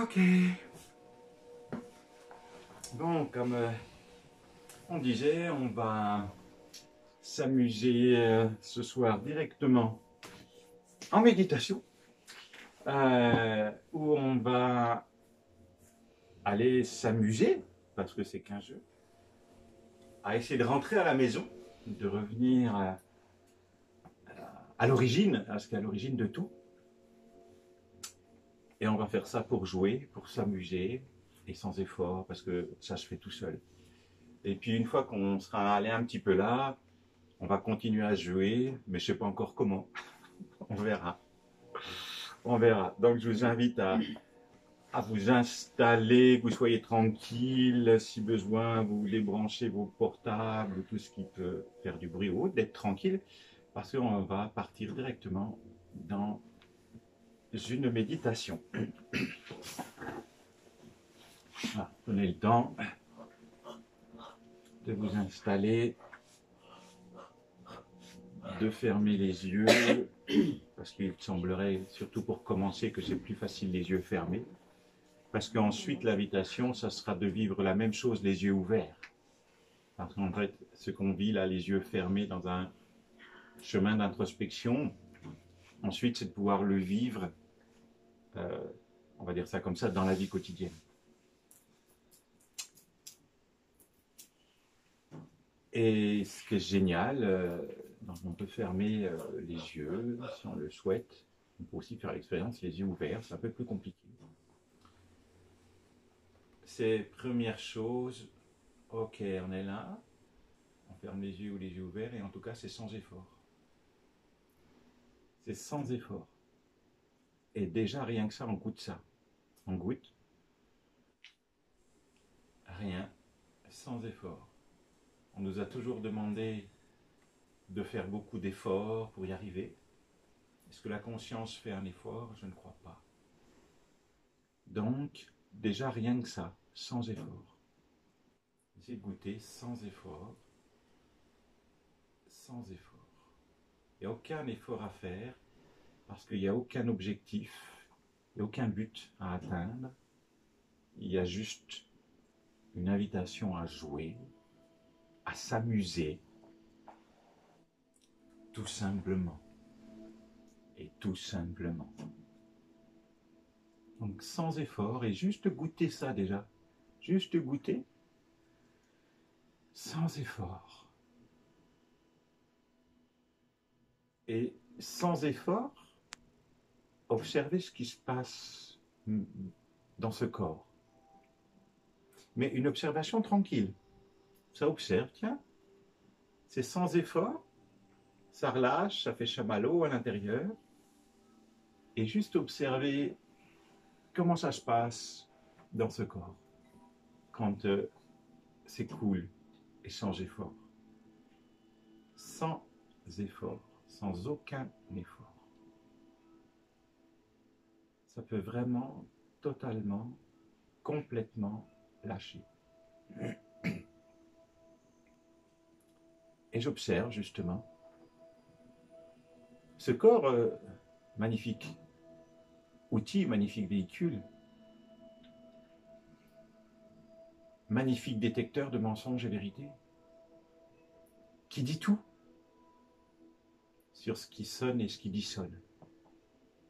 Ok. Bon, comme on disait, on va s'amuser ce soir directement en méditation, où on va aller s'amuser, parce que c'est qu'un jeu, à essayer de rentrer à la maison, de revenir à l'origine, à ce qui est à l'origine de tout. Et on va faire ça pour jouer, pour s'amuser, et sans effort, parce que ça se fait tout seul. Et puis une fois qu'on sera allé un petit peu là, on va continuer à jouer, mais je ne sais pas encore comment. On verra. On verra. Donc je vous invite à vous installer, que vous soyez tranquille. Si besoin, vous voulez brancher vos portables, tout ce qui peut faire du bruit ou autre, d'être tranquille, parce qu'on va partir directement dans une méditation. Voilà, prenez le temps de vous installer, de fermer les yeux, parce qu'il semblerait, surtout pour commencer, que c'est plus facile les yeux fermés. Parce qu'ensuite, l'invitation, ça sera de vivre la même chose les yeux ouverts. Parce qu'en fait, ce qu'on vit là, les yeux fermés dans un chemin d'introspection, ensuite, c'est de pouvoir le vivre, on va dire ça comme ça, dans la vie quotidienne. Et ce qui est génial, donc on peut fermer les yeux si on le souhaite. On peut aussi faire l'expérience les yeux ouverts, c'est un peu plus compliqué. C'est première chose, ok, on est là, on ferme les yeux ou les yeux ouverts, et en tout cas, c'est sans effort. C'est sans effort. Et déjà, rien que ça, on goûte ça. On goûte. Rien. Sans effort. On nous a toujours demandé de faire beaucoup d'efforts pour y arriver. Est-ce que la conscience fait un effort? Je ne crois pas. Donc, déjà, rien que ça, sans effort. Essayez de goûter sans effort. Sans effort. Il n'y a aucun effort à faire parce qu'il n'y a aucun objectif, il n'y a aucun but à atteindre. Il y a juste une invitation à jouer, à s'amuser, tout simplement. Et tout simplement. Donc sans effort, et juste goûter ça déjà. Juste goûter, sans effort. Et sans effort, observer ce qui se passe dans ce corps. Mais une observation tranquille. Ça observe, tiens, c'est sans effort, ça relâche, ça fait chamallow à l'intérieur, et juste observer comment ça se passe dans ce corps quand c'est cool et sans effort. Sans effort, sans aucun effort. Ça peut vraiment, totalement, complètement lâcher. Et j'observe justement ce corps magnifique, outil, magnifique véhicule, magnifique détecteur de mensonges et vérités, qui dit tout sur ce qui sonne et ce qui dissonne.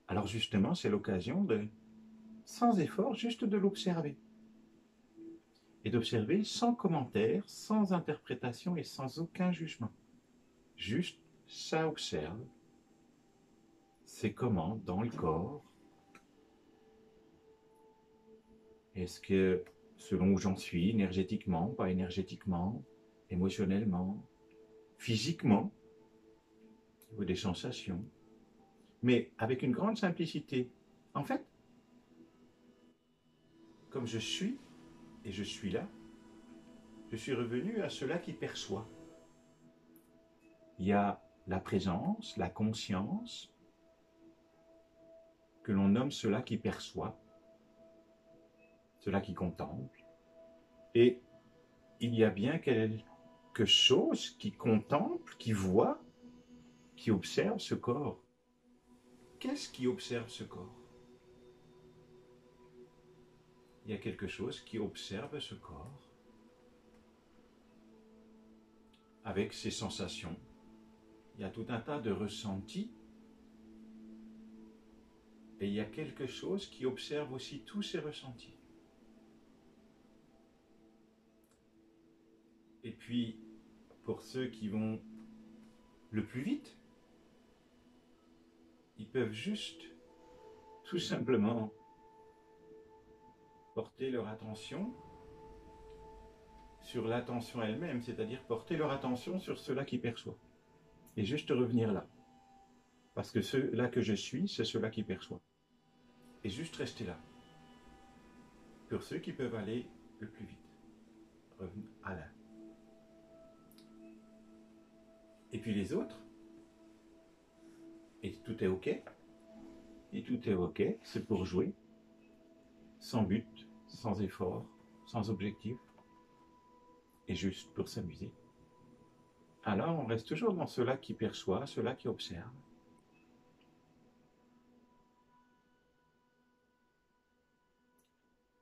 Alors justement, c'est l'occasion de, sans effort, juste de l'observer. Et d'observer sans commentaire, sans interprétation et sans aucun jugement. Juste, ça observe. C'est comment dans le corps. Est-ce que, selon où j'en suis, énergétiquement, pas énergétiquement, émotionnellement, physiquement, au niveau des sensations, mais avec une grande simplicité. En fait, comme je suis, et je suis là, je suis revenu à cela qui perçoit. Il y a la présence, la conscience, que l'on nomme cela qui perçoit, cela qui contemple, et il y a bien quelque chose qui contemple, qui voit, qui observe ce corps. Qu'est-ce qui observe ce corps? il y a quelque chose qui observe ce corps avec ses sensations. Il y a tout un tas de ressentis et il y a quelque chose qui observe aussi tous ces ressentis. Et puis, pour ceux qui vont le plus vite, ils peuvent juste, tout simplement, porter leur attention sur l'attention elle-même, c'est-à-dire porter leur attention sur cela qui perçoit. Et juste revenir là. Parce que cela que je suis, c'est cela qui perçoit. Et juste rester là. Pour ceux qui peuvent aller le plus vite. Revenir à là. Et puis les autres, et tout est ok, et tout est ok, c'est pour jouer, sans but, sans effort, sans objectif, et juste pour s'amuser. Alors on reste toujours dans cela qui perçoit, cela qui observe.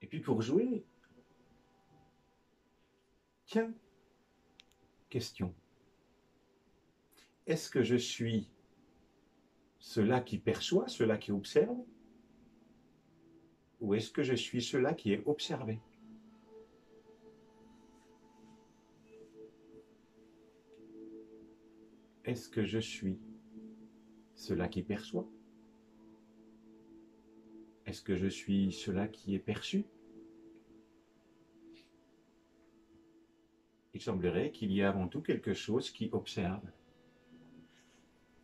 Et puis pour jouer, tiens, question. Est-ce que je suis cela qui perçoit, cela qui observe, ou est-ce que je suis cela qui est observé? Est-ce que je suis cela qui perçoit? Est-ce que je suis cela qui est perçu? Il semblerait qu'il y ait avant tout quelque chose qui observe.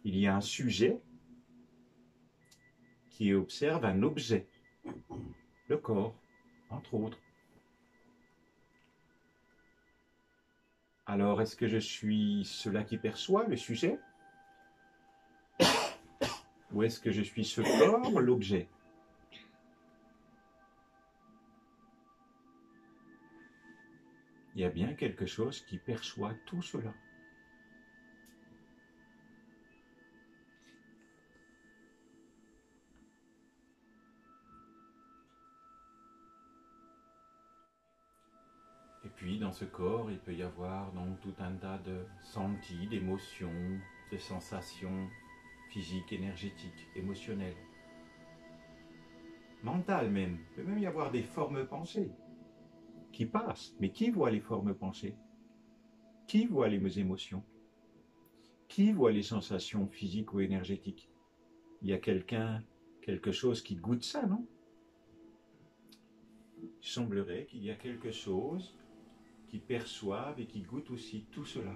Il y a un sujet qui observe un objet, le corps, entre autres. Alors, est-ce que je suis cela qui perçoit, le sujet? Ou est-ce que je suis ce corps, l'objet? Il y a bien quelque chose qui perçoit tout cela. Et puis, dans ce corps, il peut y avoir donc tout un tas de sentis, d'émotions, de sensations physiques, énergétiques, émotionnelles, mentales même. Il peut même y avoir des formes pensées qui passent. Mais qui voit les formes pensées? Qui voit les émotions? Qui voit les sensations physiques ou énergétiques? Il y a quelque chose qui goûte ça, non? Il semblerait qu'il y a quelque chose qui perçoive et qui goûte aussi tout cela.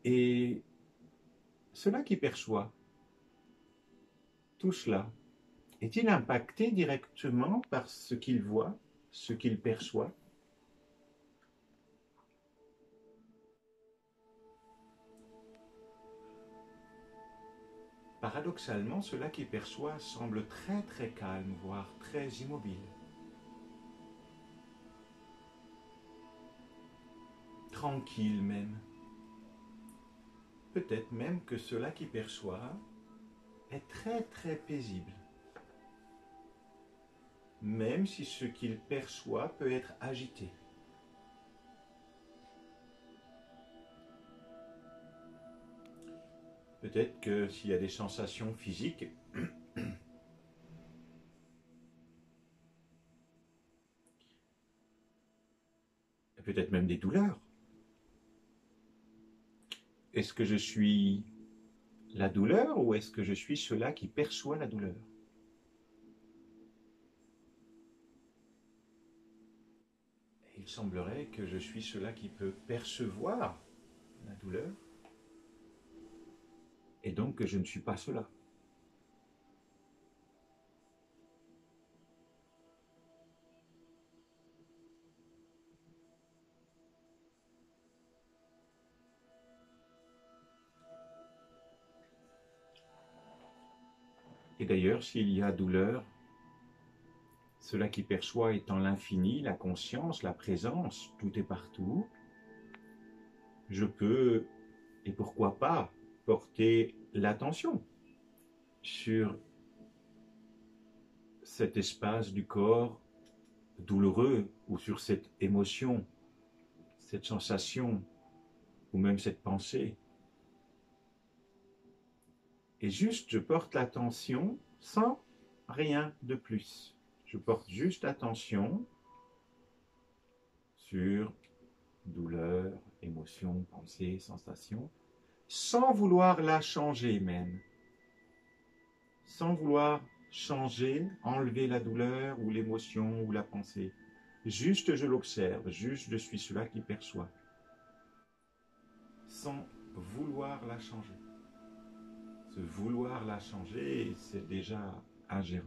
Et cela qui perçoit tout cela, est-il impacté directement par ce qu'il voit, ce qu'il perçoit? Paradoxalement, cela qui perçoit semble très très calme, voire très immobile. Tranquille même. Peut-être même que cela qui perçoit est très très paisible. Même si ce qu'il perçoit peut être agité. Peut-être que s'il y a des sensations physiques, peut-être même des douleurs. Est-ce que je suis la douleur ou est-ce que je suis cela qui perçoit la douleur? Il semblerait que je suis cela qui peut percevoir la douleur et donc que je ne suis pas cela. Et d'ailleurs, s'il y a douleur, cela qui perçoit étant l'infini, la conscience, la présence, tout est partout, je peux, et pourquoi pas, porter l'attention sur cet espace du corps douloureux ou sur cette émotion, cette sensation ou même cette pensée. Et juste, je porte l'attention sans rien de plus. Je porte juste attention sur douleur, émotion, pensée, sensation, sans vouloir la changer même. Sans vouloir changer, enlever la douleur ou l'émotion ou la pensée. Juste je l'observe, juste je suis celui qui perçoit. Sans vouloir la changer. Ce vouloir la changer, c'est déjà ingérant.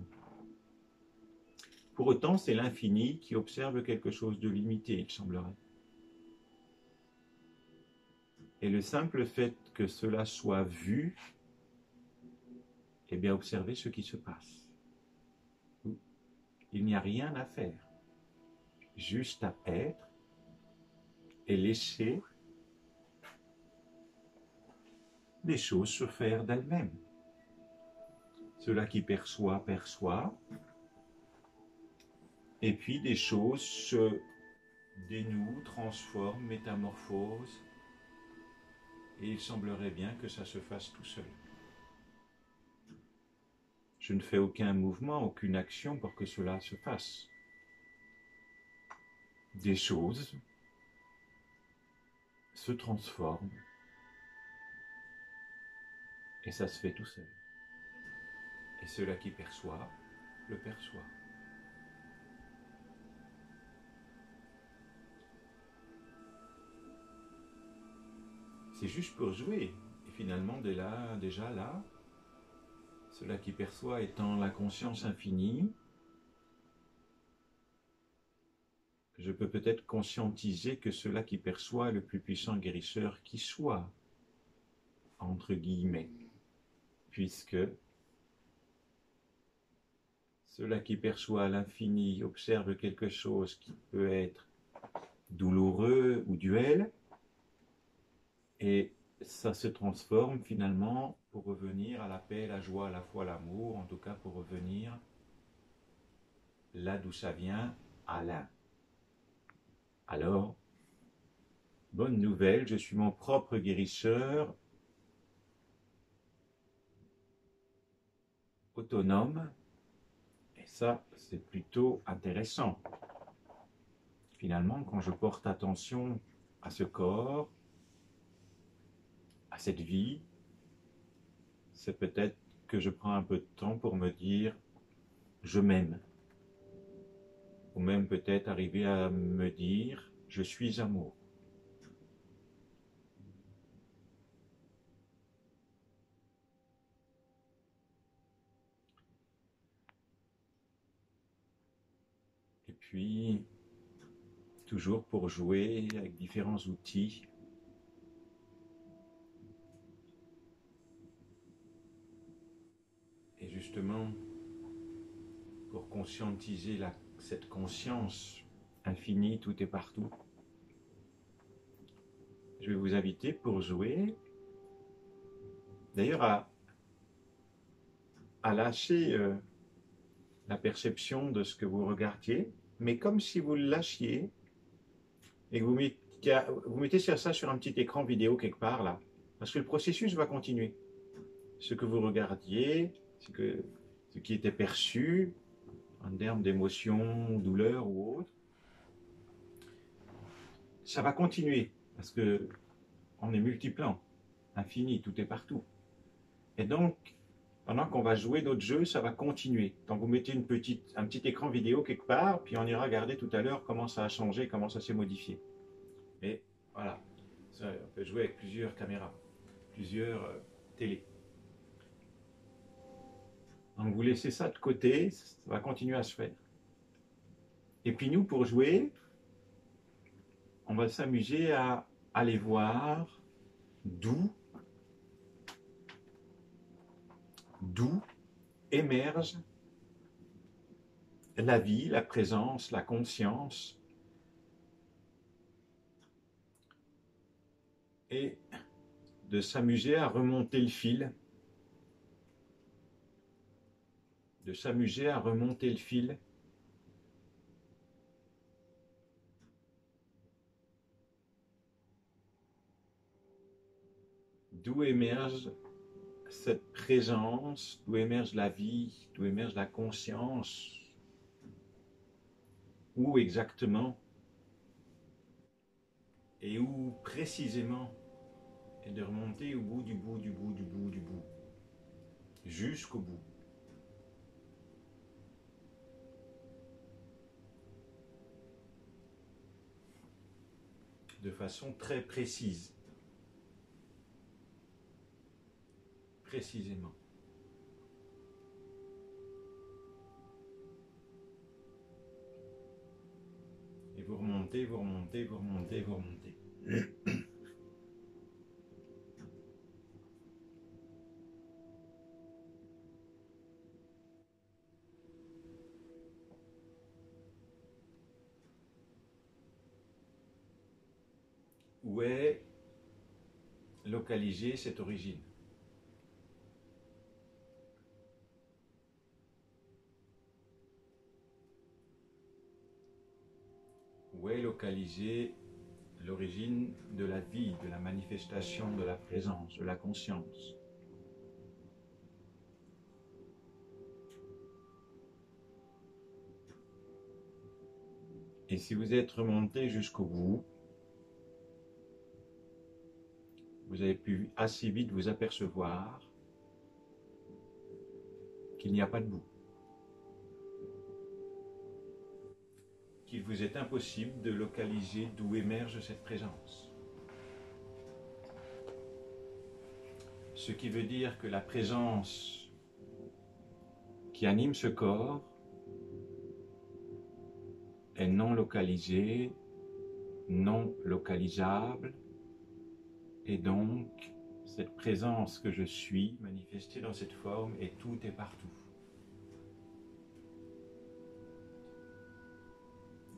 Pour autant, c'est l'infini qui observe quelque chose de limité, il semblerait. Et le simple fait que cela soit vu, eh bien, observez ce qui se passe. Il n'y a rien à faire, juste à être et laisser les choses se faire d'elles-mêmes. Cela qui perçoit, perçoit, et puis des choses se dénouent, transforment, métamorphosent, et il semblerait bien que ça se fasse tout seul. Je ne fais aucun mouvement, aucune action pour que cela se fasse. Des choses se transforment et ça se fait tout seul. Et cela qui perçoit, le perçoit. C'est juste pour jouer. Et finalement, déjà là, cela qui perçoit étant la conscience infinie, je peux peut-être conscientiser que cela qui perçoit est le plus puissant guérisseur qui soit, entre guillemets, puisque cela qui perçoit l'infini observe quelque chose qui peut être douloureux ou duel, et ça se transforme finalement pour revenir à la paix, la joie, la foi, l'amour, en tout cas pour revenir là d'où ça vient, à l'un. Alors, bonne nouvelle, je suis mon propre guérisseur, autonome, et ça, c'est plutôt intéressant. Finalement, quand je porte attention à ce corps, à cette vie, c'est peut-être que je prends un peu de temps pour me dire « je m'aime ». Ou même peut-être arriver à me dire « je suis amour ». Et puis, toujours pour jouer avec différents outils. Et justement, pour conscientiser cette conscience infinie, tout et partout, je vais vous inviter pour jouer, d'ailleurs à lâcher la perception de ce que vous regardiez, mais comme si vous le lâchiez et que vous mettez ça sur un petit écran vidéo quelque part là, parce que le processus va continuer. Ce que vous regardiez, ce qui était perçu en termes d'émotion, douleur ou autre, ça va continuer parce que on est multiplan, infini, tout est partout. Et donc, pendant qu'on va jouer d'autres jeux, ça va continuer. Donc vous mettez un petit écran vidéo quelque part, puis on ira regarder tout à l'heure comment ça a changé, comment ça s'est modifié. Et voilà, ça, on peut jouer avec plusieurs caméras, plusieurs télés. Donc vous laissez ça de côté, ça va continuer à se faire. Et puis nous, pour jouer, on va s'amuser à aller voir d'où émerge la vie, la présence, la conscience, et de s'amuser à remonter le fil de s'amuser à remonter le fil d'où émerge cette présence, d'où émerge la vie, d'où émerge la conscience, où exactement et où précisément, et de remonter au bout du bout du bout du bout du bout, jusqu'au bout. De façon très précise, précisément. Et vous remontez, vous remontez, vous remontez, vous remontez. Où est localisée cette origine? Où est localisée l'origine de la vie, de la manifestation de la présence, de la conscience? Et si vous êtes remonté jusqu'au bout, vous avez pu assez vite vous apercevoir qu'il n'y a pas de bout. Qu'il vous est impossible de localiser d'où émerge cette présence. Ce qui veut dire que la présence qui anime ce corps est non localisée, non localisable, et donc cette présence que je suis manifestée dans cette forme est tout et partout.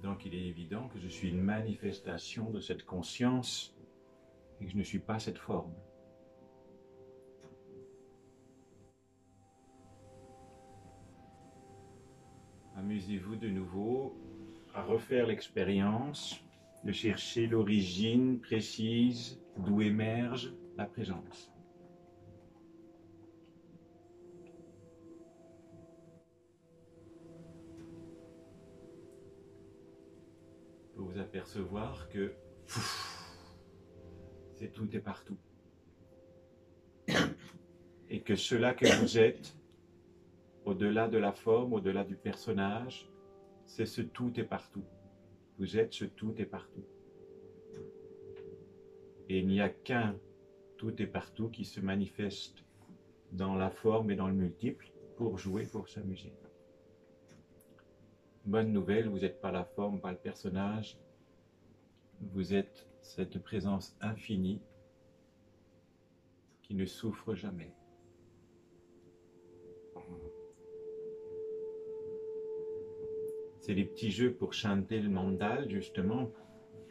Donc il est évident que je suis une manifestation de cette conscience et que je ne suis pas cette forme. Amusez-vous de nouveau à refaire l'expérience de chercher l'origine précise d'où émerge la présence. Pour vous apercevoir que c'est tout et partout. Et que cela que vous êtes, au-delà de la forme, au-delà du personnage, c'est ce tout et partout. Vous êtes ce tout et partout. Et il n'y a qu'un tout et partout qui se manifeste dans la forme et dans le multiple pour jouer, pour s'amuser. Bonne nouvelle, vous n'êtes pas la forme, pas le personnage. Vous êtes cette présence infinie qui ne souffre jamais. C'est les petits jeux pour chanter le mandal, justement,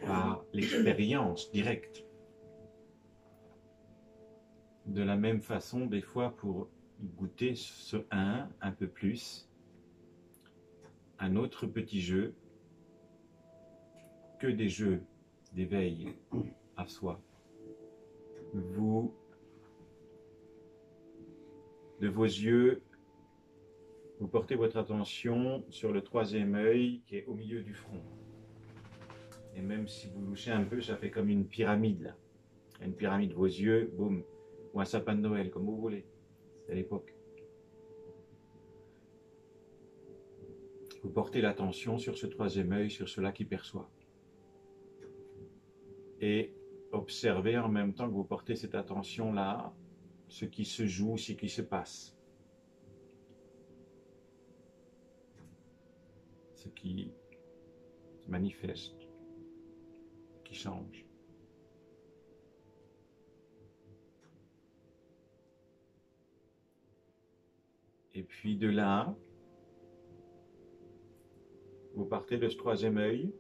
par l'expérience directe. De la même façon, des fois, pour goûter ce un peu plus, un autre petit jeu que des jeux d'éveil à soi. Vous, de vos yeux, vous portez votre attention sur le troisième œil qui est au milieu du front. Et même si vous louchez un peu, ça fait comme une pyramide là. Une pyramide, vos yeux, boum. Ou un sapin de Noël, comme vous voulez. C'est à l'époque. Vous portez l'attention sur ce troisième œil, sur cela qui perçoit. Et observez en même temps que vous portez cette attention-là, ce qui se joue, ce qui se passe. Ce qui se manifeste, qui change. Et puis de là, vous partez de ce troisième œil,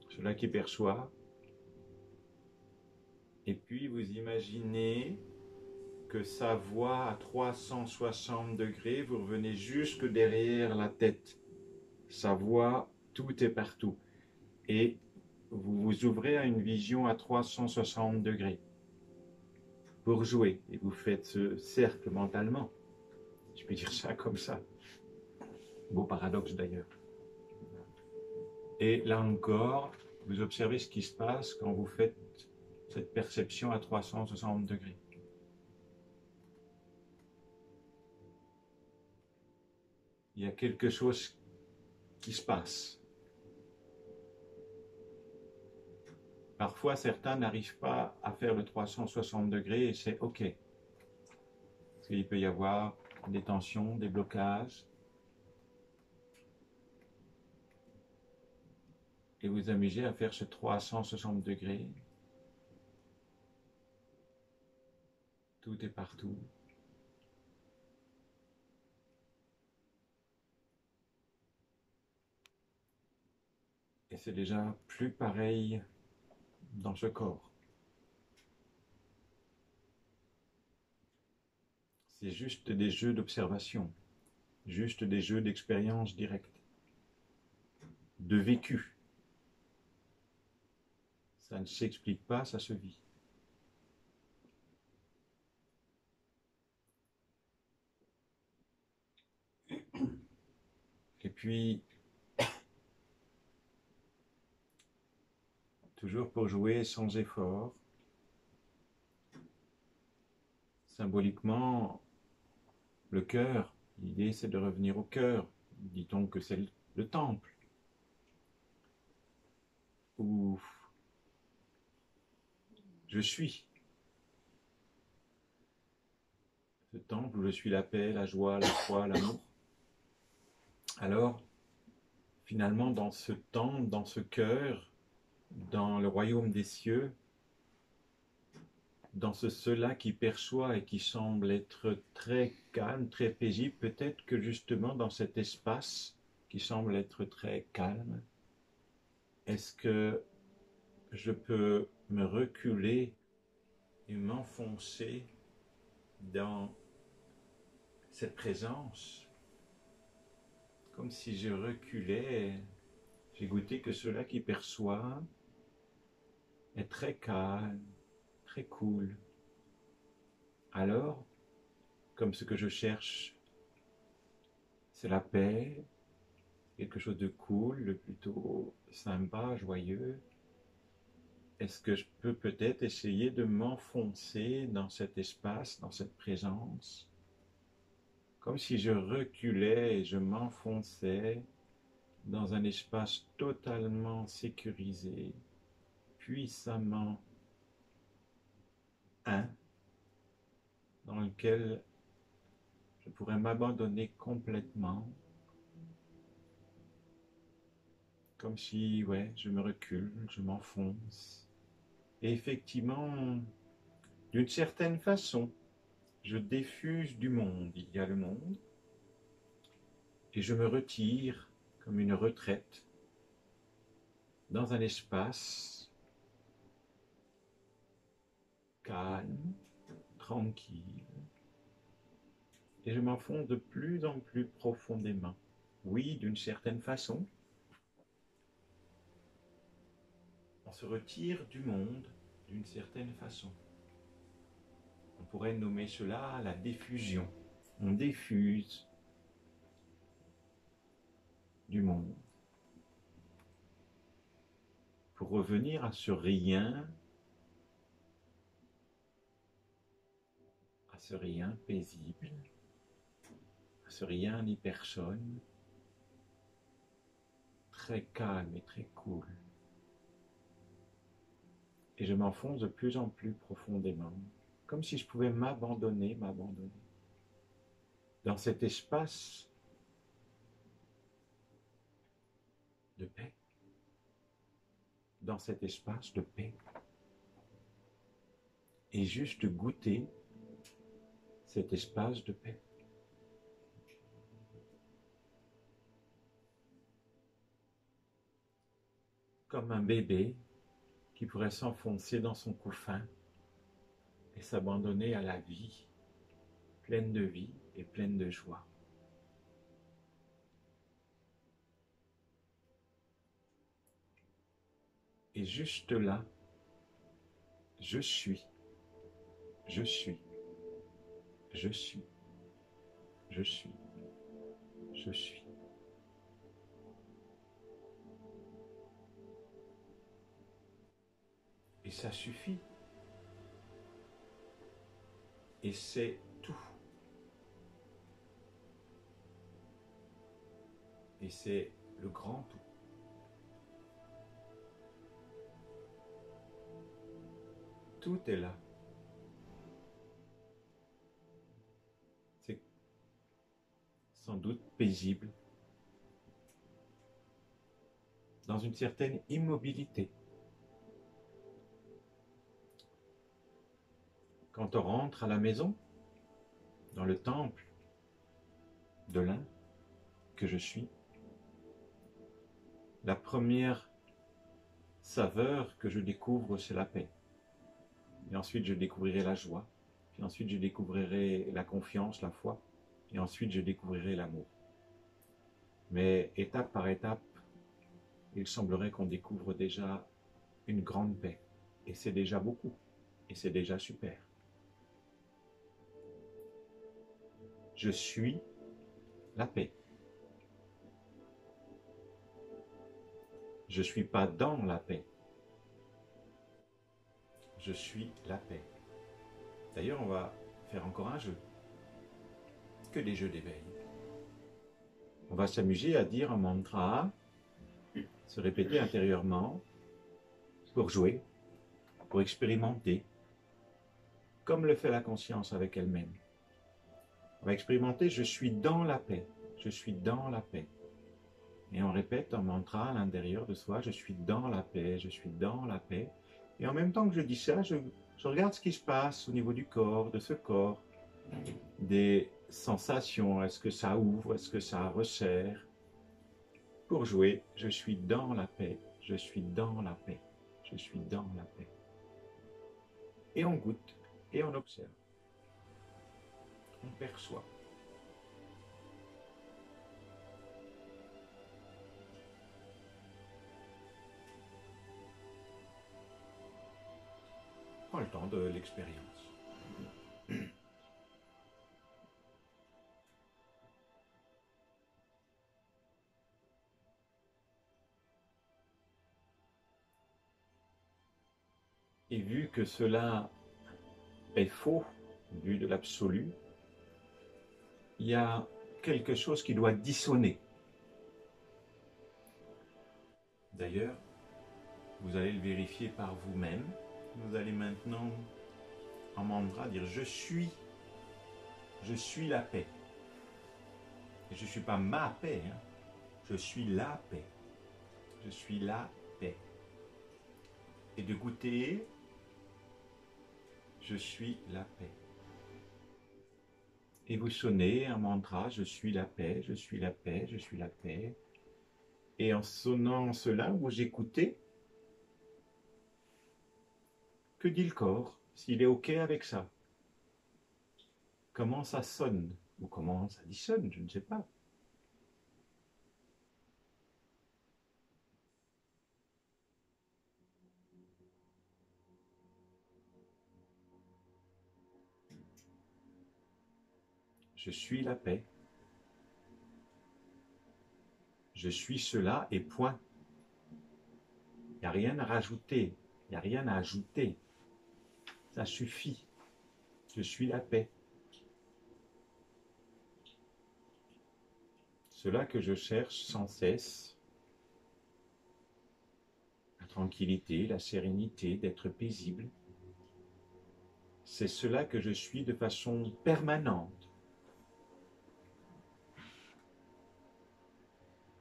celui qui perçoit, et puis vous imaginez que sa voix à 360 degrés, vous revenez jusque derrière la tête. Sa voix, tout est partout. Et vous vous ouvrez à une vision à 360 degrés pour jouer. Et vous faites ce cercle mentalement. Je peux dire ça comme ça. Beau paradoxe d'ailleurs. Et là encore, vous observez ce qui se passe quand vous faites cette perception à 360 degrés. Il y a quelque chose qui se passe. Parfois, certains n'arrivent pas à faire le 360 degrés et c'est OK. Parce qu'il peut y avoir des tensions, des blocages. Et vous amusez à faire ce 360 degrés. Tout est partout. Et c'est déjà plus pareil dans ce corps. C'est juste des jeux d'observation, juste des jeux d'expérience directe, de vécu. Ça ne s'explique pas, ça se vit. Et puis, toujours pour jouer sans effort, symboliquement, le cœur, l'idée c'est de revenir au cœur. Dit-on que c'est le temple, où je suis. Ce temple où je suis la paix, la joie, la foi, l'amour. Alors, finalement, dans ce temple, dans ce cœur, dans le royaume des cieux, dans cela qui perçoit et qui semble être très calme, très paisible, peut-être que justement dans cet espace qui semble être très calme, est-ce que je peux me reculer et m'enfoncer dans cette présence, comme si je reculais, j'ai goûté que cela qui perçoit est très calme, très cool. Alors, comme ce que je cherche, c'est la paix, quelque chose de cool, plutôt sympa, joyeux, est-ce que je peux peut-être essayer de m'enfoncer dans cet espace, dans cette présence, comme si je reculais et je m'enfonçais dans un espace totalement sécurisé, puissamment un, dans lequel je pourrais m'abandonner complètement, comme si, ouais, je me recule, je m'enfonce. Et effectivement, d'une certaine façon, je diffuse du monde. Il y a le monde, et je me retire comme une retraite dans un espace calme, tranquille, et je m'enfonce de plus en plus profondément. Oui, d'une certaine façon, on se retire du monde d'une certaine façon. On pourrait nommer cela la diffusion. On diffuse du monde pour revenir à ce rien paisible, à ce rien ni personne, très calme et très cool. Et je m'enfonce de plus en plus profondément, comme si je pouvais m'abandonner dans cet espace de paix, dans cet espace de paix, et juste goûter cet espace de paix. Comme un bébé qui pourrait s'enfoncer dans son couffin et s'abandonner à la vie pleine de vie et pleine de joie. Et juste là, je suis, je suis, je suis, je suis, je suis. Et ça suffit. Et c'est tout. Et c'est le grand tout. Tout est là. C'est sans doute paisible, dans une certaine immobilité. Quand on rentre à la maison, dans le temple de l'un que je suis, la première saveur que je découvre, c'est la paix. Et ensuite, je découvrirai la joie. Puis ensuite, je découvrirai la confiance, la foi. Et ensuite, je découvrirai l'amour. Mais étape par étape, il semblerait qu'on découvre déjà une grande paix. Et c'est déjà beaucoup. Et c'est déjà super. Je suis la paix. Je ne suis pas dans la paix. Je suis la paix. D'ailleurs, on va faire encore un jeu. Que des jeux d'éveil. On va s'amuser à dire un mantra, se répéter intérieurement, pour jouer, pour expérimenter, comme le fait la conscience avec elle-même. On va expérimenter, je suis dans la paix, je suis dans la paix. Et on répète un mantra à l'intérieur de soi, je suis dans la paix, je suis dans la paix. Et en même temps que je dis ça, je regarde ce qui se passe au niveau du corps, de ce corps, des sensations, est-ce que ça ouvre, est-ce que ça resserre. Pour jouer, je suis dans la paix, je suis dans la paix, je suis dans la paix. Et on goûte, et on observe, on perçoit. Prends le temps de l'expérience. Et vu que cela est faux, vu de l'absolu, il y a quelque chose qui doit dissonner. D'ailleurs, vous allez le vérifier par vous-même. Vous allez maintenant, en mantra, dire je suis la paix. Et je ne suis pas ma paix, hein. Je suis la paix. Je suis la paix. Et de goûter, je suis la paix. Et vous sonnez un mantra, je suis la paix, je suis la paix, je suis la paix. Et en sonnant cela, vous écoutez. Que dit le corps, s'il est OK avec ça? Comment ça sonne? Ou comment ça dissonne, je ne sais pas. Je suis la paix. Je suis cela et point. Il n'y a rien à rajouter. Il n'y a rien à ajouter. Ça suffit. Je suis la paix. Cela que je cherche sans cesse. La tranquillité, la sérénité, d'être paisible. C'est cela que je suis de façon permanente.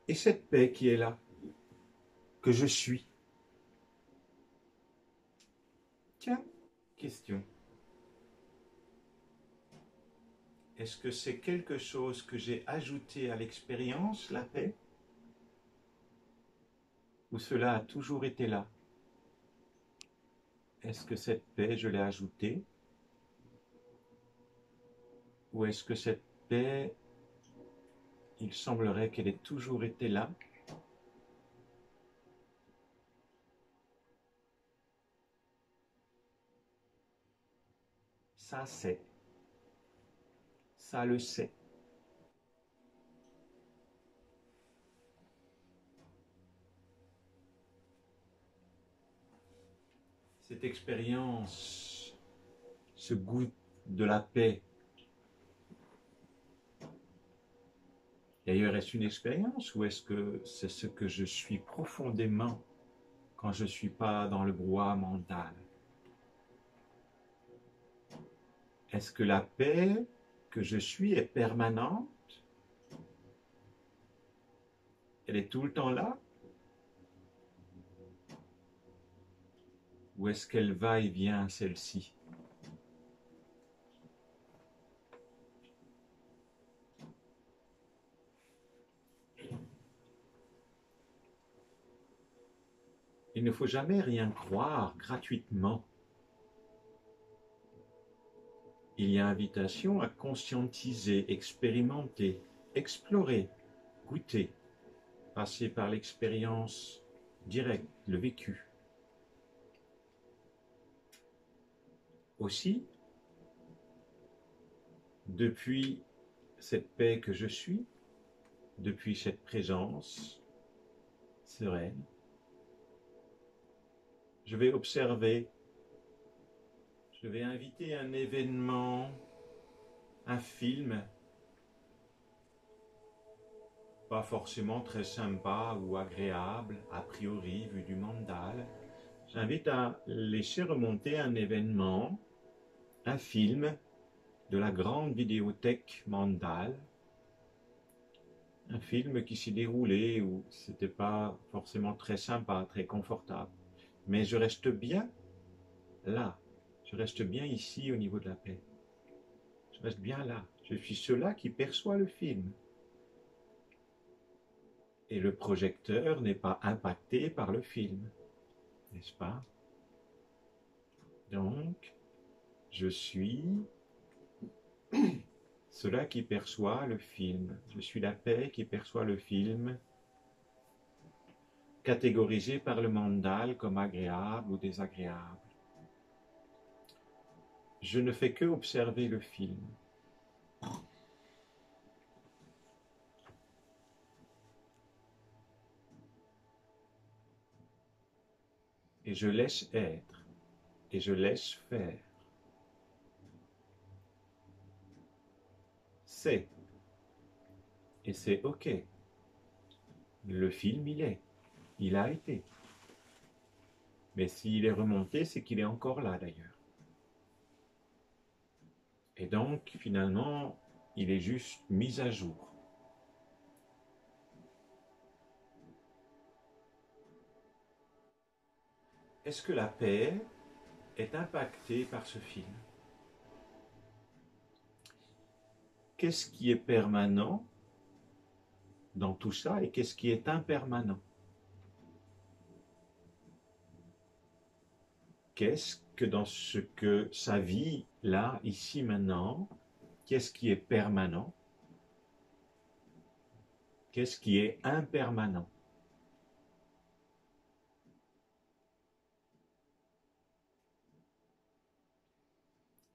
Et cette paix qui est là, que je suis. Tiens, question. Est-ce que c'est quelque chose que j'ai ajouté à l'expérience, la paix? Ou cela a toujours été là? Est-ce que cette paix, je l'ai ajoutée? Ou est-ce que cette paix, il semblerait qu'elle ait toujours été là? Ça c'est, ça le sait. Cette expérience, ce goût de la paix, d'ailleurs, est-ce une expérience ou est-ce que c'est ce que je suis profondément quand je ne suis pas dans le brouhaha mental? Est-ce que la paix que je suis est permanente? Elle est tout le temps là? Ou est-ce qu'elle va et vient, celle-ci? Il ne faut jamais rien croire gratuitement. Il y a invitation à conscientiser, expérimenter, explorer, goûter, passer par l'expérience directe, le vécu. Aussi, depuis cette paix que je suis, depuis cette présence sereine, je vais observer, je vais inviter un événement, un film, pas forcément très sympa ou agréable, a priori, vu du mandal. J'invite à laisser remonter un événement, un film de la grande vidéothèque mandal, un film qui s'est déroulé où c'était pas forcément très sympa, très confortable. Mais je reste bien là, je reste bien ici au niveau de la paix. Je reste bien là, je suis cela qui perçoit le film. Et le projecteur n'est pas impacté par le film, n'est-ce pas? Donc, je suis cela qui perçoit le film. Je suis la paix qui perçoit le film, catégorisé par le mandal comme agréable ou désagréable. Je ne fais que observer le film. Et je laisse être. Et je laisse faire. C'est. Et c'est OK. Le film, il est. Il a été. Mais s'il est remonté, c'est qu'il est encore là d'ailleurs. Et donc, finalement, il est juste mis à jour. Est-ce que la paix est impactée par ce film? Qu'est-ce qui est permanent dans tout ça et qu'est-ce qui est impermanent? Qu'est-ce que dans ce que sa vie, là, ici, maintenant, qu'est-ce qui est permanent? Qu'est-ce qui est impermanent?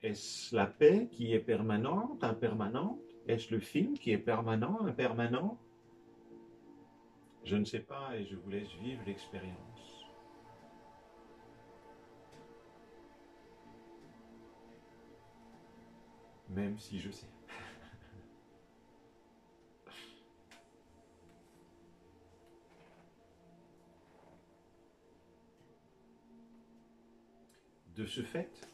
Est-ce la paix qui est permanente, impermanente? Est-ce le film qui est permanent, impermanent? Je ne sais pas et je vous laisse vivre l'expérience. Même si je sais. De ce fait,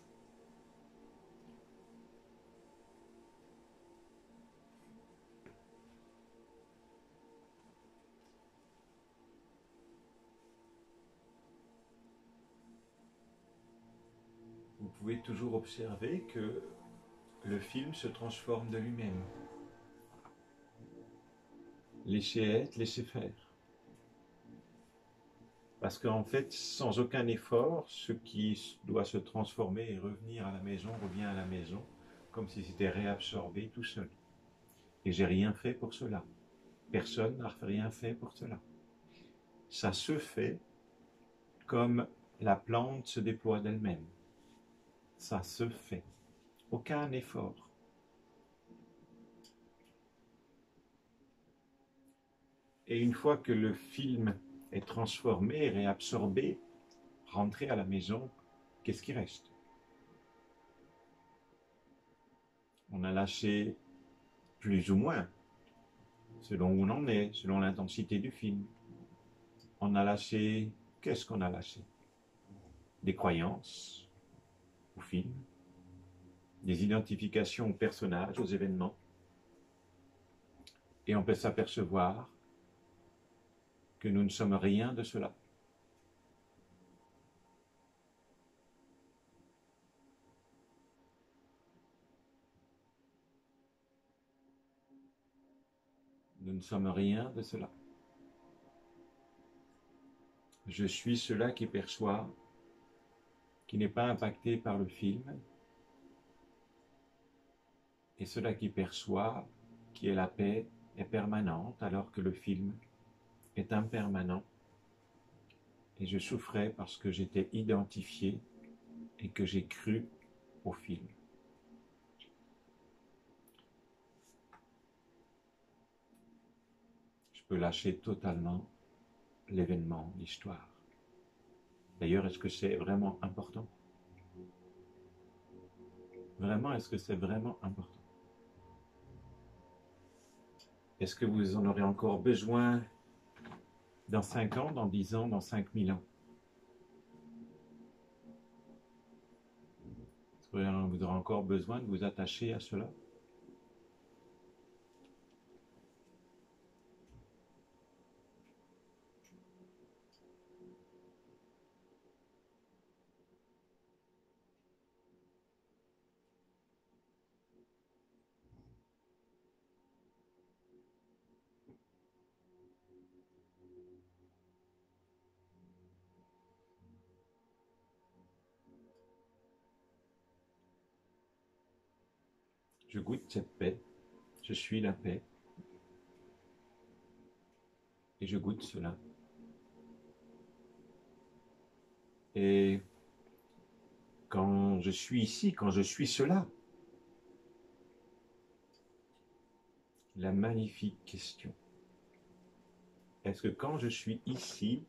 vous pouvez toujours observer que le film se transforme de lui-même. Laissez être, laissez faire. Parce qu'en fait, sans aucun effort, ce qui doit se transformer et revenir à la maison revient à la maison, comme si c'était réabsorbé tout seul. Et j'ai rien fait pour cela. Personne n'a rien fait pour cela. Ça se fait comme la plante se déploie d'elle-même. Ça se fait. Aucun effort. Et une fois que le film est transformé, réabsorbé, rentré à la maison, qu'est-ce qui reste? On a lâché plus ou moins, selon où on en est, selon l'intensité du film. On a lâché, qu'est-ce qu'on a lâché? Des croyances au film, des identifications aux personnages, aux événements. Et on peut s'apercevoir que nous ne sommes rien de cela. Nous ne sommes rien de cela. Je suis cela qui perçoit, qui n'est pas impacté par le film, et cela qui perçoit, qui est la paix, est permanente, alors que le film est impermanent. Et je souffrais parce que j'étais identifié et que j'ai cru au film. Je peux lâcher totalement l'événement, l'histoire. D'ailleurs, est-ce que c'est vraiment important? Vraiment, est-ce que c'est vraiment important? Est-ce que vous en aurez encore besoin dans 5 ans, dans 10 ans, dans 5000 ans? Est-ce que vous aurez encore besoin de vous attacher à cela? Je goûte cette paix, je suis la paix, et je goûte cela. Et quand je suis ici, quand je suis cela, la magnifique question. Est-ce que quand je suis ici,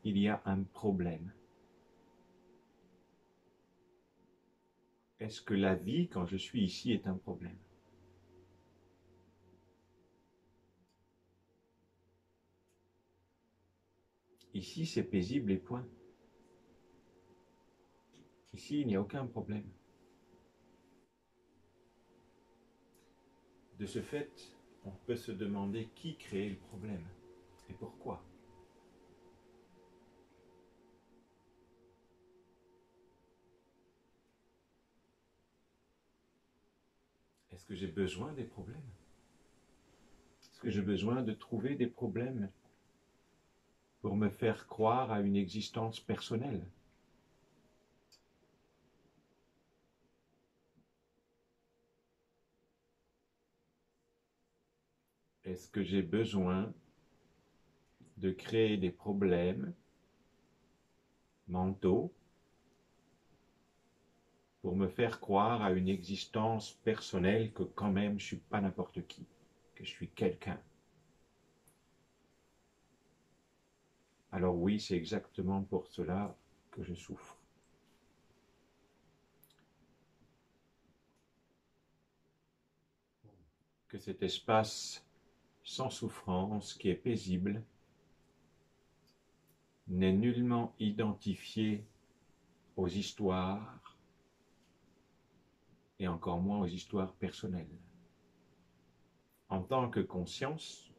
il y a un problème? Est-ce que la vie, quand je suis ici, est un problème? Ici, c'est paisible et point. Ici, il n'y a aucun problème. De ce fait, on peut se demander qui crée le problème et pourquoi. Est-ce que j'ai besoin des problèmes? Est-ce que j'ai besoin de trouver des problèmes pour me faire croire à une existence personnelle? Est-ce que j'ai besoin de créer des problèmes mentaux pour me faire croire à une existence personnelle que quand même je ne suis pas n'importe qui, que je suis quelqu'un? Alors oui, c'est exactement pour cela que je souffre. Que cet espace sans souffrance, qui est paisible, n'est nullement identifié aux histoires et encore moins aux histoires personnelles. En tant que conscience,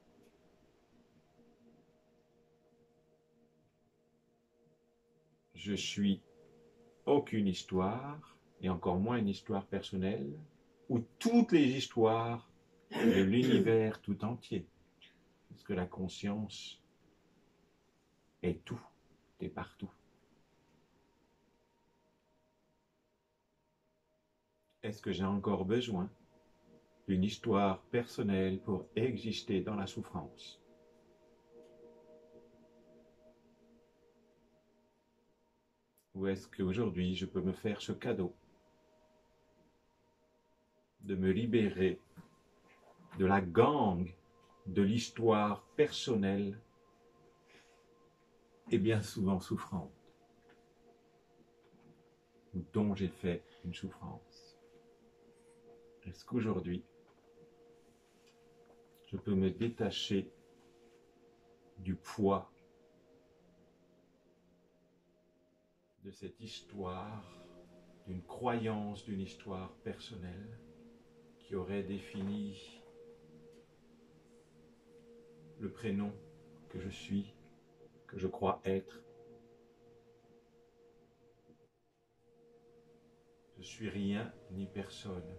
je suis aucune histoire et encore moins une histoire personnelle ou toutes les histoires de l'univers tout entier. Parce que la conscience est tout et partout. Est-ce que j'ai encore besoin d'une histoire personnelle pour exister dans la souffrance? Ou est-ce qu'aujourd'hui je peux me faire ce cadeau de me libérer de la gangue de l'histoire personnelle et bien souvent souffrante, dont j'ai fait une souffrance? Est-ce qu'aujourd'hui je peux me détacher du poids de cette histoire, d'une croyance, d'une histoire personnelle qui aurait défini le prénom que je suis, que je crois être? Je suis rien ni personne.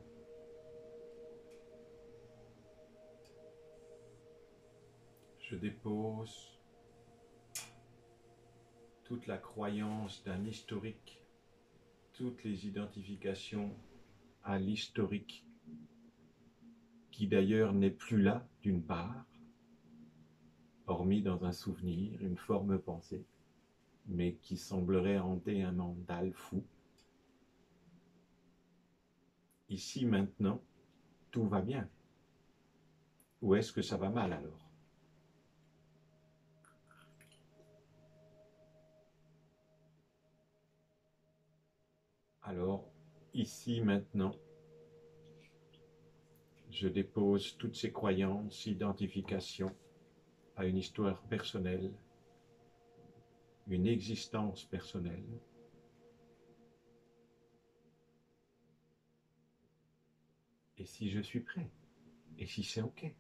Je dépose toute la croyance d'un historique, toutes les identifications à l'historique, qui d'ailleurs n'est plus là d'une part, hormis dans un souvenir, une forme pensée, mais qui semblerait hanter un mental fou. Ici, maintenant, tout va bien. Ou est-ce que ça va mal alors? Alors, ici, maintenant, je dépose toutes ces croyances, identifications à une histoire personnelle, une existence personnelle. Et si je suis prêt? Et si c'est OK?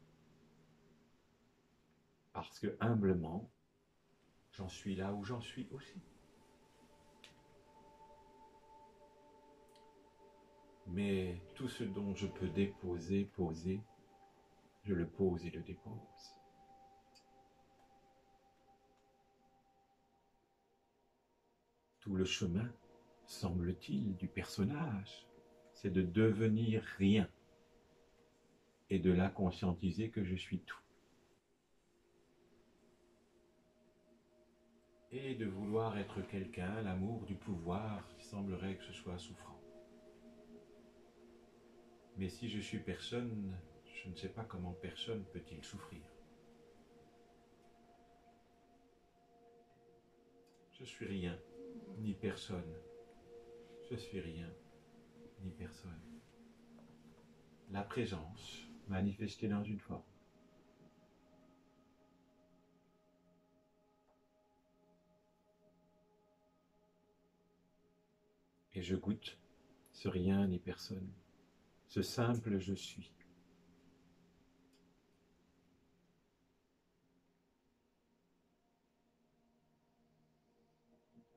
Parce que humblement, j'en suis là où j'en suis aussi. Mais tout ce dont je peux déposer, poser, je le pose et le dépose. Tout le chemin, semble-t-il, du personnage, c'est de devenir rien et de là conscientiser que je suis tout. Et de vouloir être quelqu'un, l'amour du pouvoir, il semblerait que ce soit souffrant. Mais si je suis personne, je ne sais pas comment personne peut-il souffrir. Je suis rien, ni personne. Je suis rien, ni personne. La présence manifestée dans une forme. Et je goûte ce rien ni personne, ce simple je suis.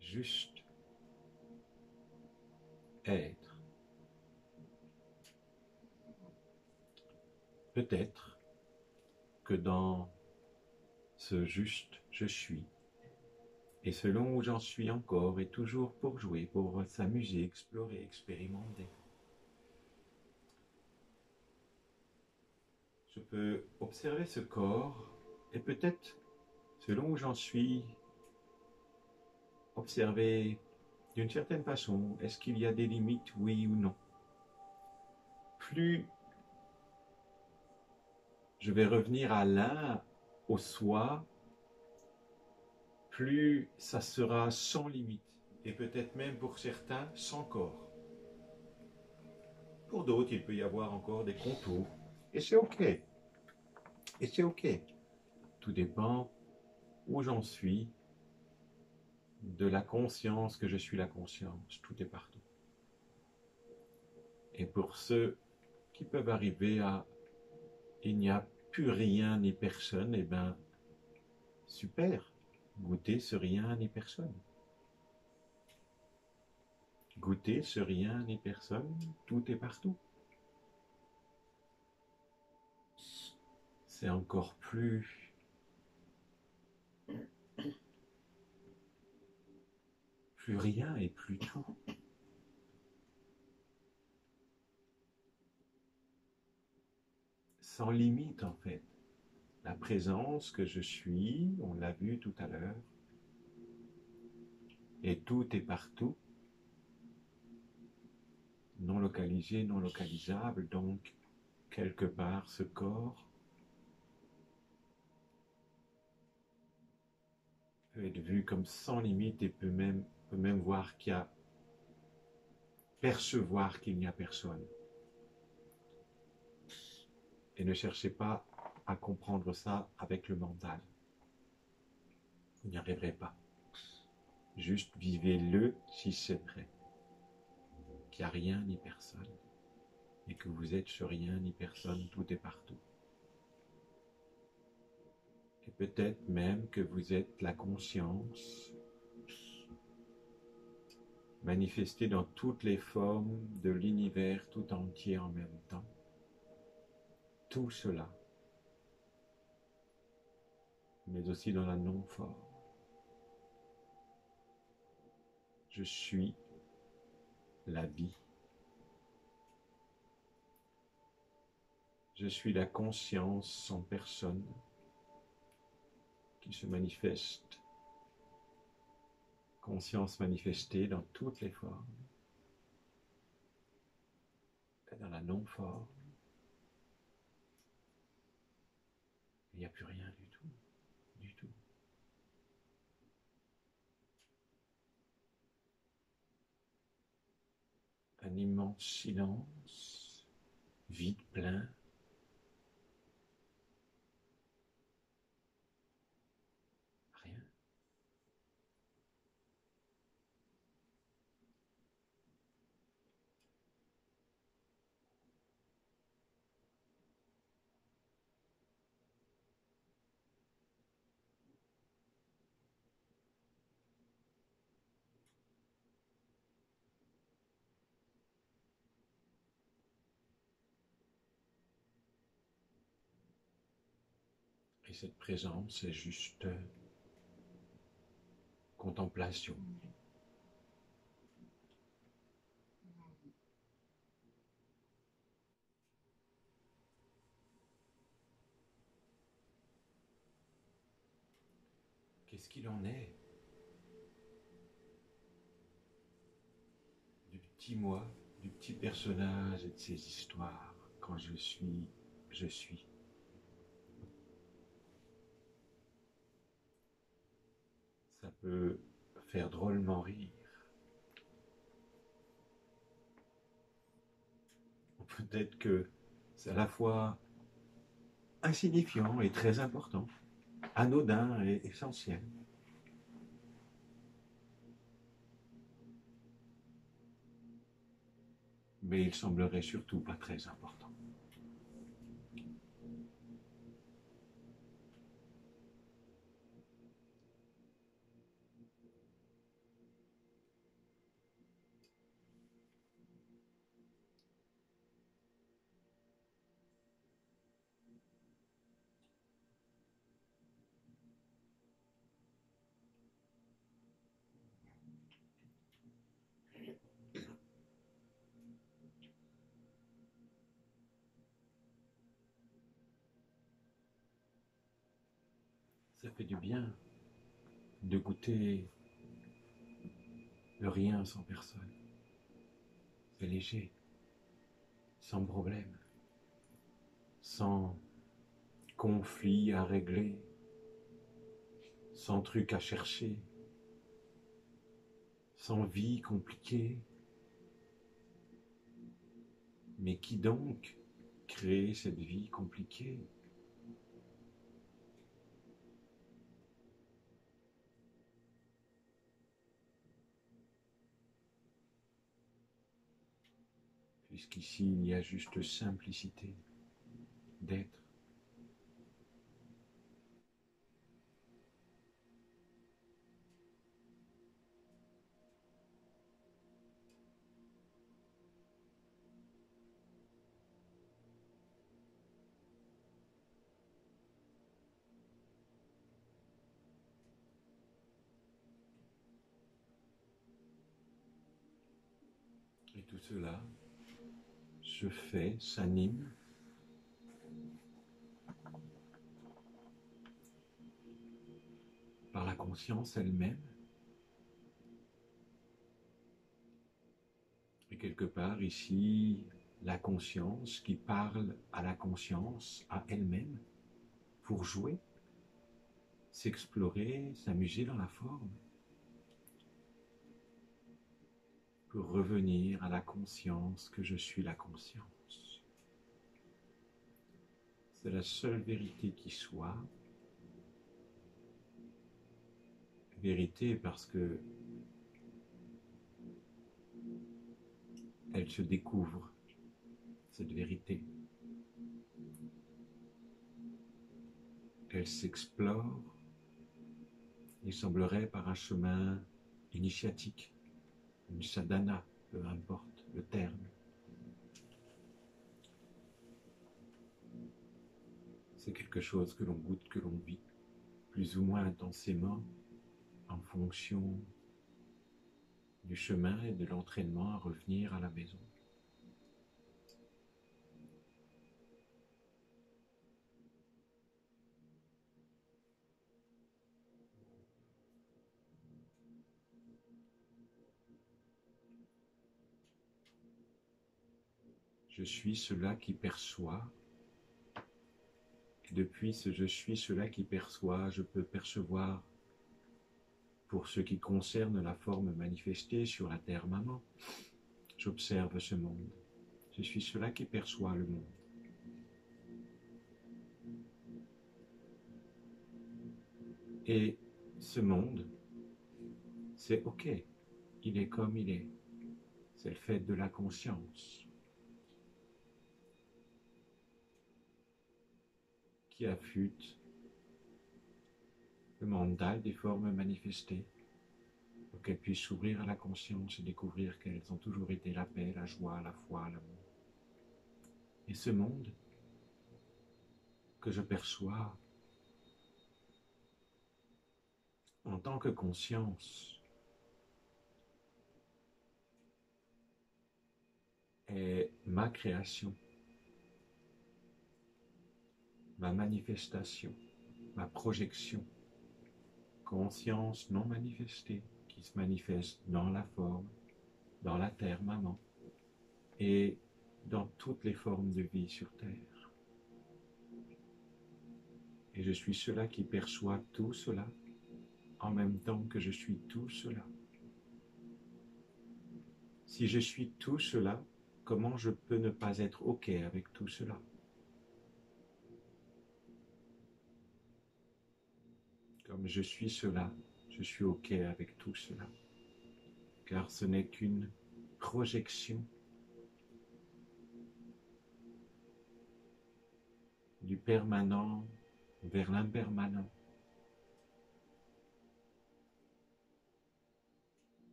Juste être. Peut-être que dans ce juste je suis, et selon où j'en suis encore, et toujours pour jouer, pour s'amuser, explorer, expérimenter, je peux observer ce corps, et peut-être, selon où j'en suis, observer d'une certaine façon, est-ce qu'il y a des limites, oui ou non? Plus je vais revenir à l'un, au soi, plus ça sera sans limite, et peut-être même pour certains sans corps. Pour d'autres, il peut y avoir encore des contours, et c'est OK. Et c'est OK. Tout dépend où j'en suis, de la conscience que je suis la conscience. Tout est partout. Et pour ceux qui peuvent arriver à il n'y a plus rien ni personne, eh bien, super. Goûter ce rien ni personne. Goûter ce rien ni personne, tout est partout. C'est encore plus rien et plus tout. sans limite en fait. La présence que je suis, on l'a vu tout à l'heure, et tout est partout, non localisé, non localisable, donc quelque part ce corps peut être vu comme sans limite et peut même voir qu'il y a, percevoir qu'il n'y a personne. Et ne cherchez pas à comprendre ça avec le mental. Vous n'y arriverez pas. Juste vivez-le si c'est vrai. Qu'il n'y a rien ni personne. Et que vous êtes ce rien ni personne, tout est partout. Et peut-être même que vous êtes la conscience manifestée dans toutes les formes de l'univers tout entier en même temps. Tout cela, mais aussi dans la non-forme. Je suis la vie. Je suis la conscience sans personne qui se manifeste, conscience manifestée dans toutes les formes, et dans la non-forme. Il n'y a plus rien du tout, du tout. Un immense silence, vide, plein. Rien. Et cette présence est juste contemplation. Qu'est-ce qu'il en est du petit moi, du petit personnage et de ses histoires quand je suis, je suis. Ça peut faire drôlement rire. Ou peut-être que c'est à la fois insignifiant et très important, anodin et essentiel. Mais il semblerait surtout pas très important. Ça fait du bien de goûter le rien sans personne. C'est léger, sans problème, sans conflit à régler, sans truc à chercher, sans vie compliquée. Mais qui donc crée cette vie compliquée? Puisqu'ici il y a juste simplicité d'être. Et tout cela se fait, s'anime conscience elle-même. Et quelque part ici, la conscience qui parle à la conscience, à elle-même, pour jouer, s'explorer, s'amuser dans la forme, pour revenir à la conscience que je suis la conscience. C'est la seule vérité qui soit. Vérité parce que elle se découvre, cette vérité. Elle s'explore, il semblerait par un chemin initiatique, une sadhana, peu importe le terme. C'est quelque chose que l'on goûte, que l'on vit, plus ou moins intensément, en fonction du chemin et de l'entraînement à revenir à la maison. Je suis cela qui perçoit. Et depuis ce je suis cela qui perçoit, je peux percevoir pour ce qui concerne la forme manifestée sur la terre maman. J'observe ce monde. Je suis cela qui perçoit le monde. Et ce monde, c'est ok. Il est comme il est. C'est le fait de la conscience qui affûte le mental des formes manifestées pour qu'elles puissent s'ouvrir à la conscience et découvrir qu'elles ont toujours été la paix, la joie, la foi, l'amour. Et ce monde que je perçois en tant que conscience est ma création, ma manifestation, ma projection, conscience non manifestée qui se manifeste dans la forme, dans la terre maman et dans toutes les formes de vie sur terre. Et je suis cela qui perçoit tout cela en même temps que je suis tout cela. Si je suis tout cela, comment je peux ne pas être ok avec tout cela? Comme je suis cela, je suis ok avec tout cela. Car ce n'est qu'une projection du permanent vers l'impermanent.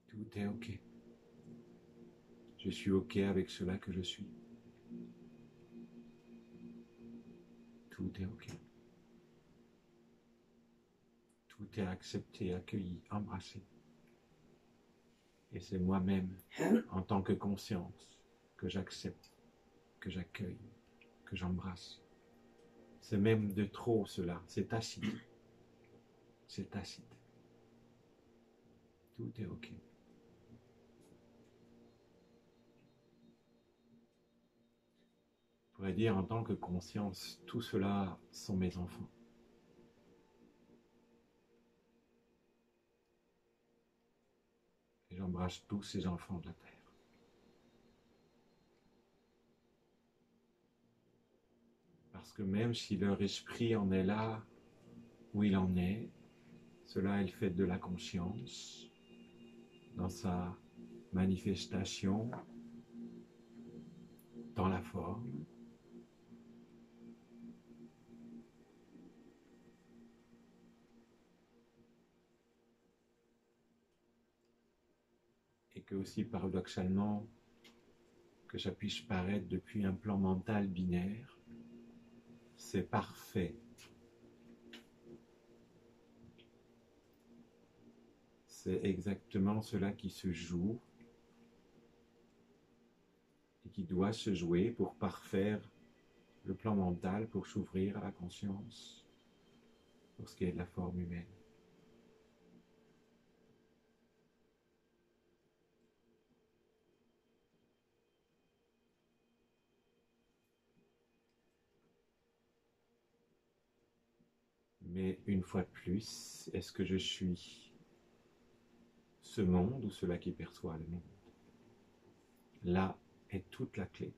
Tout est ok. Je suis ok avec cela que je suis. Tout est ok. Tout est accepté, accueilli, embrassé. Et c'est moi-même, en tant que conscience, que j'accepte, que j'accueille, que j'embrasse. C'est même de trop cela, c'est tacite. C'est tacite. Tout est ok. Je pourrais dire en tant que conscience, tout cela sont mes enfants. Et j'embrasse tous ces enfants de la terre. Parce que même si leur esprit en est là où il en est, cela est le fait de la conscience, dans sa manifestation, dans la forme. Et que aussi paradoxalement, que ça puisse paraître depuis un plan mental binaire, c'est parfait. C'est exactement cela qui se joue et qui doit se jouer pour parfaire le plan mental pour s'ouvrir à la conscience pour ce qui est de la forme humaine. Mais une fois de plus, est-ce que je suis ce monde ou cela qui perçoit le monde? Là est toute la clé.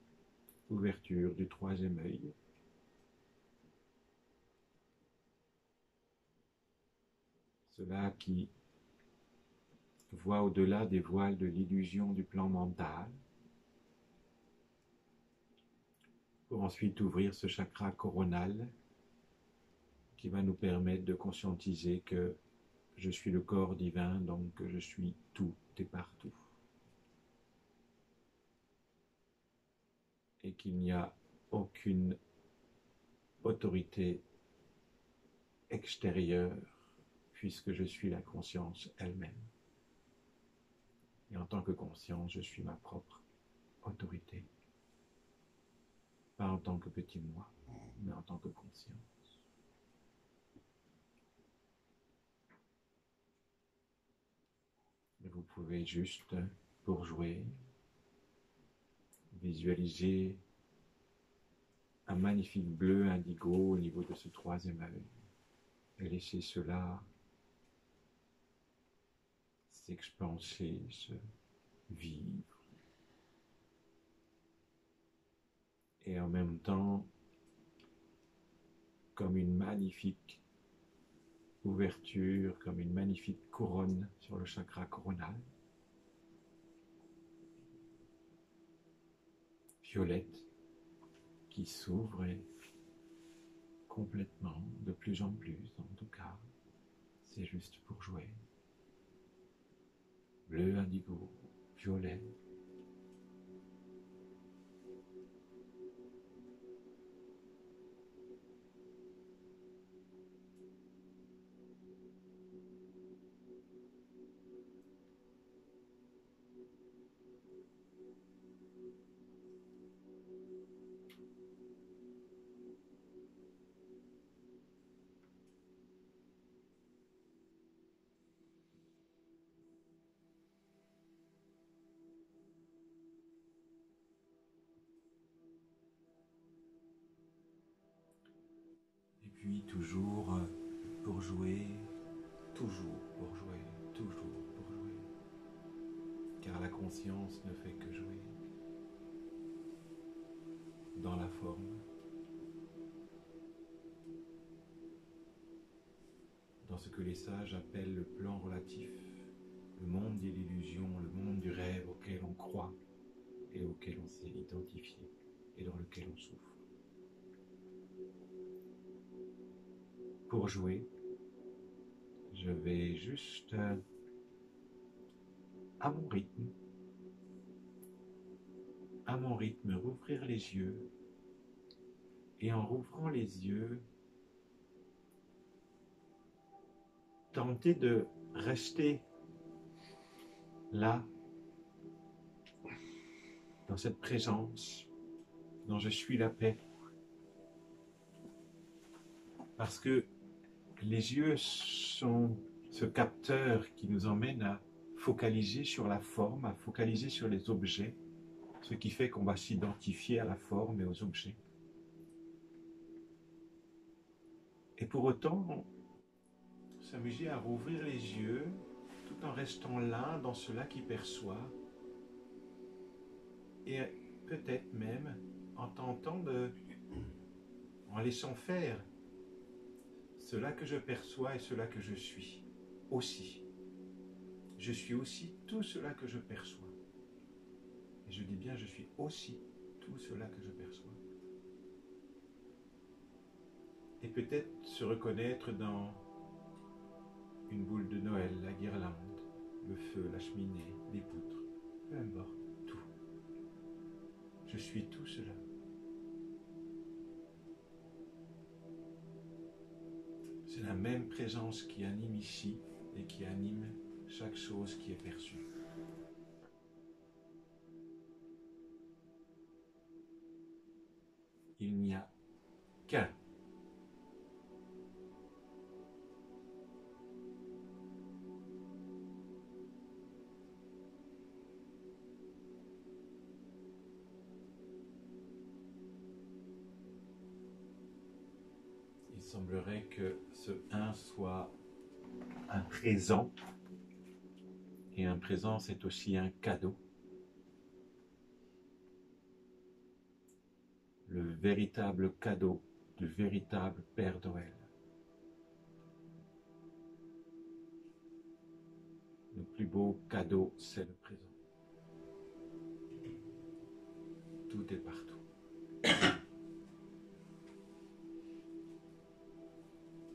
Ouverture du troisième œil. Cela qui voit au-delà des voiles de l'illusion du plan mental, pour ensuite ouvrir ce chakra coronal qui va nous permettre de conscientiser que je suis le corps divin, donc que je suis tout et partout. Et qu'il n'y a aucune autorité extérieure puisque je suis la conscience elle-même. Et en tant que conscience, je suis ma propre autorité. Pas en tant que petit moi, mais en tant que conscience. Et vous pouvez juste, pour jouer, visualiser un magnifique bleu indigo au niveau de ce troisième œil et laisser cela s'expanser, se vivre. Et en même temps, comme une magnifique ouverture, comme une magnifique couronne sur le chakra coronal, violette, qui s'ouvre complètement, de plus en plus, en tout cas, c'est juste pour jouer. Bleu, indigo, violet. Et puis toujours pour jouer, toujours pour jouer, toujours pour jouer. Car la conscience ne fait que jouer dans la forme, dans ce que les sages appellent le plan relatif, le monde de l'illusion, le monde du rêve auquel on croit et auquel on s'est identifié et dans lequel on souffre. Pour jouer, je vais juste à mon rythme, rouvrir les yeux. Et en rouvrant les yeux, tenter de rester là, dans cette présence dont je suis la paix. Parce que les yeux sont ce capteur qui nous emmène à focaliser sur la forme, à focaliser sur les objets, ce qui fait qu'on va s'identifier à la forme et aux objets. Et pour autant, s'amuser à rouvrir les yeux tout en restant là, dans cela qui perçoit, et peut-être même en tentant en laissant faire cela que je perçois et cela que je suis aussi. Je suis aussi tout cela que je perçois. Et je dis bien, je suis aussi tout cela que je perçois. Et peut-être se reconnaître dans une boule de Noël, la guirlande, le feu, la cheminée, les poutres, peu importe, tout. Je suis tout cela. C'est la même présence qui anime ici et qui anime chaque chose qui est perçue. Il n'y a qu'un. Il semblerait que ce un soit un présent, et un présent c'est aussi un cadeau. Le véritable cadeau du véritable Père Noël. Le plus beau cadeau, c'est le présent. Tout est partout.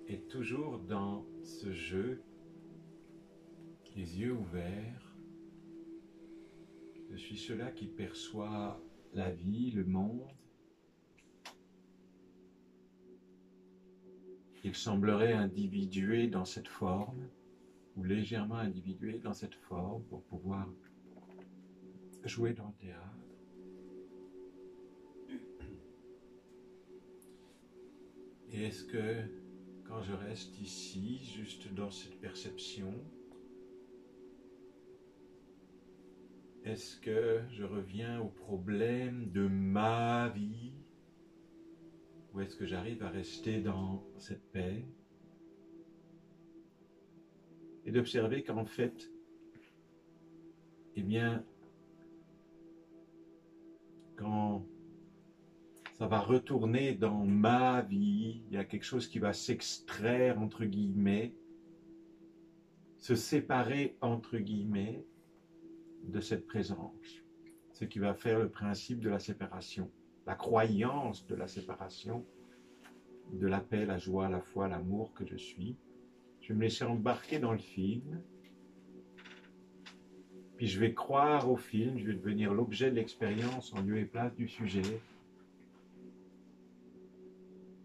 Et toujours dans ce jeu, les yeux ouverts, je suis celui qui perçoit la vie, le monde. Il semblerait individué dans cette forme, ou légèrement individué dans cette forme, pour pouvoir jouer dans le théâtre. Et est-ce que, quand je reste ici, juste dans cette perception, est-ce que je reviens au problème de ma vie? Ou est-ce que j'arrive à rester dans cette paix? Et d'observer qu'en fait, eh bien, quand ça va retourner dans ma vie, il y a quelque chose qui va s'extraire, entre guillemets, se séparer, entre guillemets, de cette présence. Ce qui va faire le principe de la séparation, la croyance de la séparation, de la paix, la joie, la foi, l'amour que je suis. Je vais me laisser embarquer dans le film, puis je vais croire au film, je vais devenir l'objet de l'expérience en lieu et place du sujet.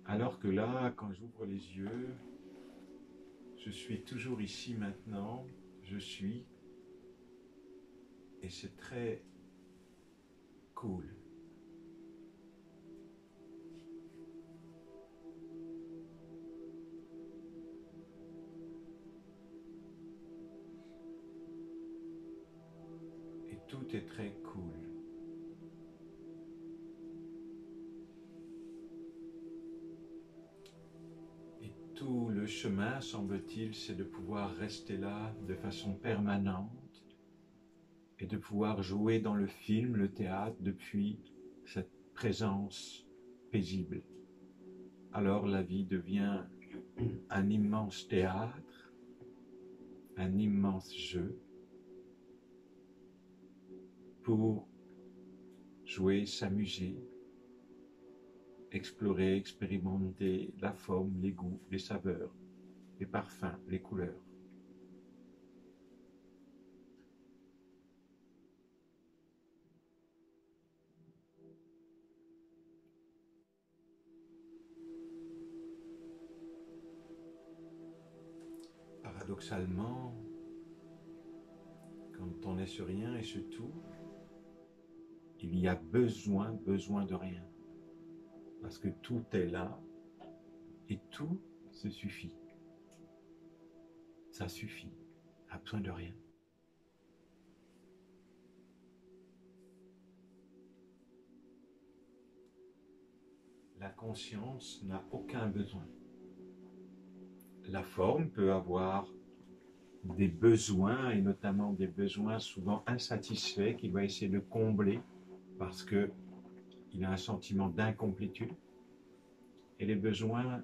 Alors que là, quand j'ouvre les yeux, je suis toujours ici maintenant, je suis, et c'est très cool. Et tout est très cool. Et tout le chemin, semble-t-il, c'est de pouvoir rester là de façon permanente et de pouvoir jouer dans le film, le théâtre, depuis cette présence paisible. Alors la vie devient un immense théâtre, un immense jeu pour jouer, s'amuser, explorer, expérimenter la forme, les goûts, les saveurs, les parfums, les couleurs. Paradoxalement, quand on est sur rien et sur tout, il y a besoin de rien. Parce que tout est là et tout se suffit. Ça suffit, pas besoin de rien. La conscience n'a aucun besoin. La forme peut avoir des besoins, et notamment des besoins souvent insatisfaits qu'il va essayer de combler parce qu'il a un sentiment d'incomplétude. Et les besoins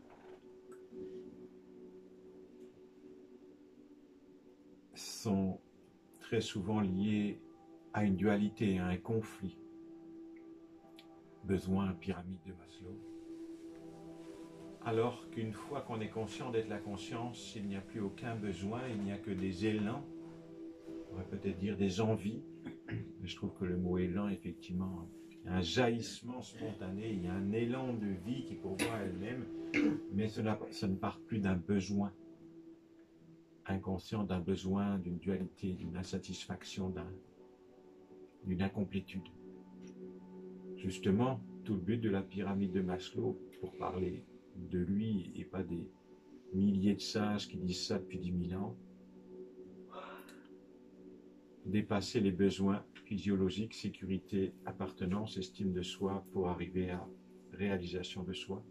sont très souvent liés à une dualité, à un conflit. Besoin, pyramide de Maslow. Alors qu'une fois qu'on est conscient d'être la conscience, il n'y a plus aucun besoin, il n'y a que des élans, on pourrait peut-être dire des envies, mais je trouve que le mot élan, effectivement, il y a un jaillissement spontané, il y a un élan de vie qui pourvoit elle-même, mais ça ne part plus d'un besoin inconscient, d'un besoin, d'une dualité, d'une insatisfaction, d'une incomplétude. Justement, tout le but de la pyramide de Maslow, pour parler de lui et pas des milliers de sages qui disent ça depuis 10 000 ans, dépasser les besoins physiologiques, sécurité, appartenance, estime de soi pour arriver à réalisation de soi.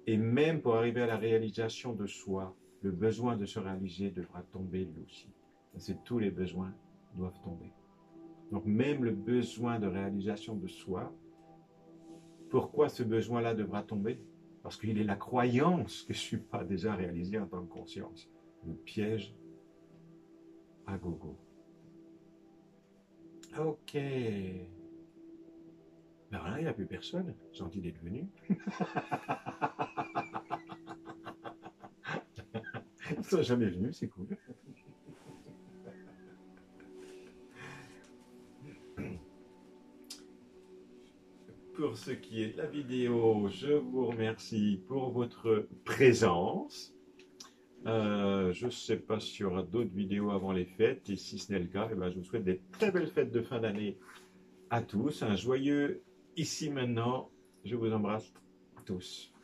Et même pour arriver à la réalisation de soi, le besoin de se réaliser devra tomber lui aussi. C'est tous les besoins doivent tomber. Donc même le besoin de réalisation de soi, pourquoi ce besoin-là devra tomber? Parce qu'il est la croyance que je ne suis pas déjà réalisé en tant que conscience. Le piège à gogo. Ok. Ben voilà, il n'y a plus personne. Gentil d'être venu. Ils ne sont jamais venus, c'est cool. Pour ce qui est de la vidéo, je vous remercie pour votre présence. Je ne sais pas s'il y aura d'autres vidéos avant les fêtes, et si ce n'est le cas, eh ben, je vous souhaite des très belles fêtes de fin d'année à tous. Un joyeux ici maintenant. Je vous embrasse tous.